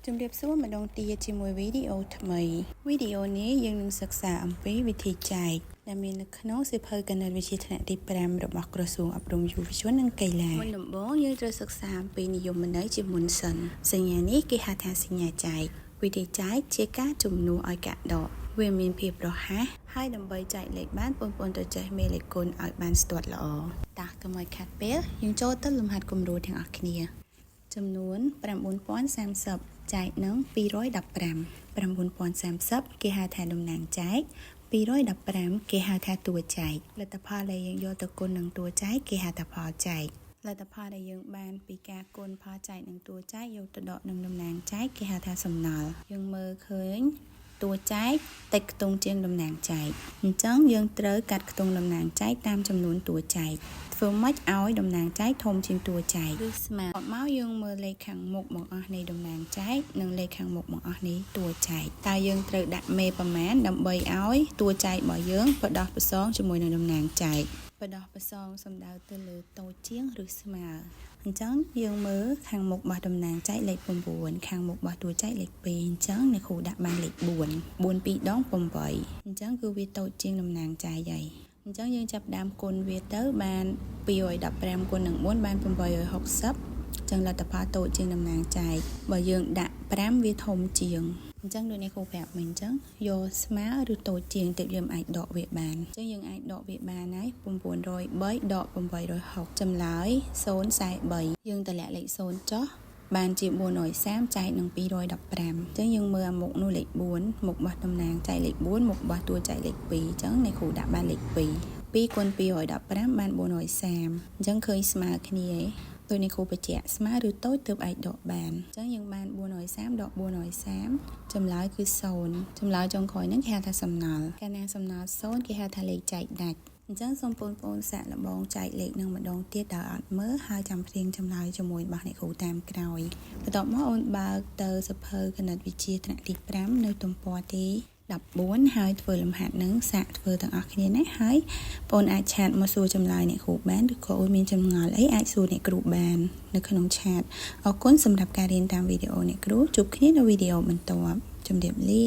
ជំរាបសួរម្ដងទៀតជាមួយវីដេអូថ្មីវីដេអូនេះយើងនឹងសិក្សាអំពីវិធីចែកដែលមាននៅក្នុងសៀវភៅគណិតវិទ្យាថ្នាក់ទី5របស់ក្រសួងអប់រំយុវជននិងកីឡាមុនដំបូងយើងត្រូវសិក្សាអំពីនិយមន័យជាមុនសិនសញ្ញានេះគេហៅថាសញ្ញាចែកវិធីចែកជាការជំនួសឲ្យកាក់ដកវាមានភាពរហ័សហើយដើម្បីចែកលេខបានបងប្អូនត្រូវចេះមេលេខគុណឲ្យបានស្ទាត់ល្អតាកុំឲ្យខាត់ពេលយើងចូលទៅលំហាត់គំរូទាំងអស់គ្នាចំនួន9030ចែកនឹង215 9030គេហៅថាតំណាងចែក215គេហៅថាតួចែកលទ្ធផលដែលយើងយកទៅគុណនឹងតួចែកគេហៅថាផលចែកលទ្ធផលដែលយើងបានពីការគុណផលចែកនឹងតួចែកយកទៅដកនឹងតំណាងចែកគេហៅថាសំណល់យើងមើលឃើញតួចែកតិចខ្ទង់ជាងតំណាងចែកអញ្ចឹងយើងត្រូវកាត់ខ្ទង់តំណាងចែកតាមចំនួនតួចែកធ្វើម៉េចឲ្យតំណាងចែកធំជាងតួចែកឬស្មើអត់មកយើងមើលលេខខាងមុខបង្អស់នៃតំណាងចែកនិងលេខខាងមុខបង្អស់នៃតួចែកតើយើងត្រូវដាក់មេប្រមាណដើម្បីឲ្យតួចែករបស់យើងបដោះប្រសងជាមួយនឹងតំណាងចែកបដោះប្រសងសំដៅទៅលើតូចជាងឬស្មើអញ្ចឹងយើងមើលខាងមុខរបស់តំណាងចែកលេខ9ខាងមុខរបស់តួចែកលេខ2អញ្ចឹងអ្នកគ្រូដាក់បានលេខ4 4 2ដង8អញ្ចឹងគឺវាតូចជាងតំណាងចែកហើយអញ្ចឹងយើងចាប់ដើមគុណវាទៅបាន215គុណនឹង4បាន860ចឹងលទ្ធផលតូចជាងតំណាងចែកបើយើងដាក់5វាធំជាងអញ្ចឹងដូចនេះគ្រូប្រាប់មិញអញ្ចឹងយកស្មើឬតូចជាងទើបយើងអាចដកវាបានអញ្ចឹងយើងអាចដកវាបានហើយ903ដក860ចម្លើយ043យើងតម្លាក់លេខ0ចុះបានជា430ចែកនឹង215អញ្ចឹងយើងមើលអាមុខនោះលេខ4មុខរបស់តំណាងចែកលេខ4មុខរបស់តួចែកលេខ2អញ្ចឹងអ្នកគ្រូដាក់បានលេខ2 2គុណ215បាន430អញ្ចឹងឃើញស្មើគ្នាឯងដោយនេះគ្រូបញ្ជាក់ស្មើឬតូចទើបអាចដកបានអញ្ចឹងយើងបាន430ដក430ចម្លើយគឺ0ចម្លើយចុងក្រោយហ្នឹងគេហៅថាសំណល់កាលណាសំណល់0គេហៅថាលេខចែកដាច់អញ្ចឹងសូមបងប្អូនសាកល្បងចែកលេខនឹងម្ដងទៀតដោយអត់មើលហើយចាំព្រៀងចម្លើយជាមួយរបស់អ្នកគ្រូតាមក្រោយបន្ទាប់មកអូនបើកទៅសៀវភៅគណិតវិទ្យាថ្នាក់ទី5នៅទំព័រទី14ហើយធ្វើលំហាត់នឹងសាកធ្វើទាំងអស់គ្នាណាហើយបងអាចឆាតមកសួរចម្លើយអ្នកគ្រូបានឬក៏អូនមានចម្ងល់អីអាចសួរអ្នកគ្រូបាននៅក្នុងឆាតអរគុណសម្រាប់ការរៀនតាមវីដេអូអ្នកគ្រូជួបគ្នានៅវីដេអូបន្ទាប់ជម្រាបលា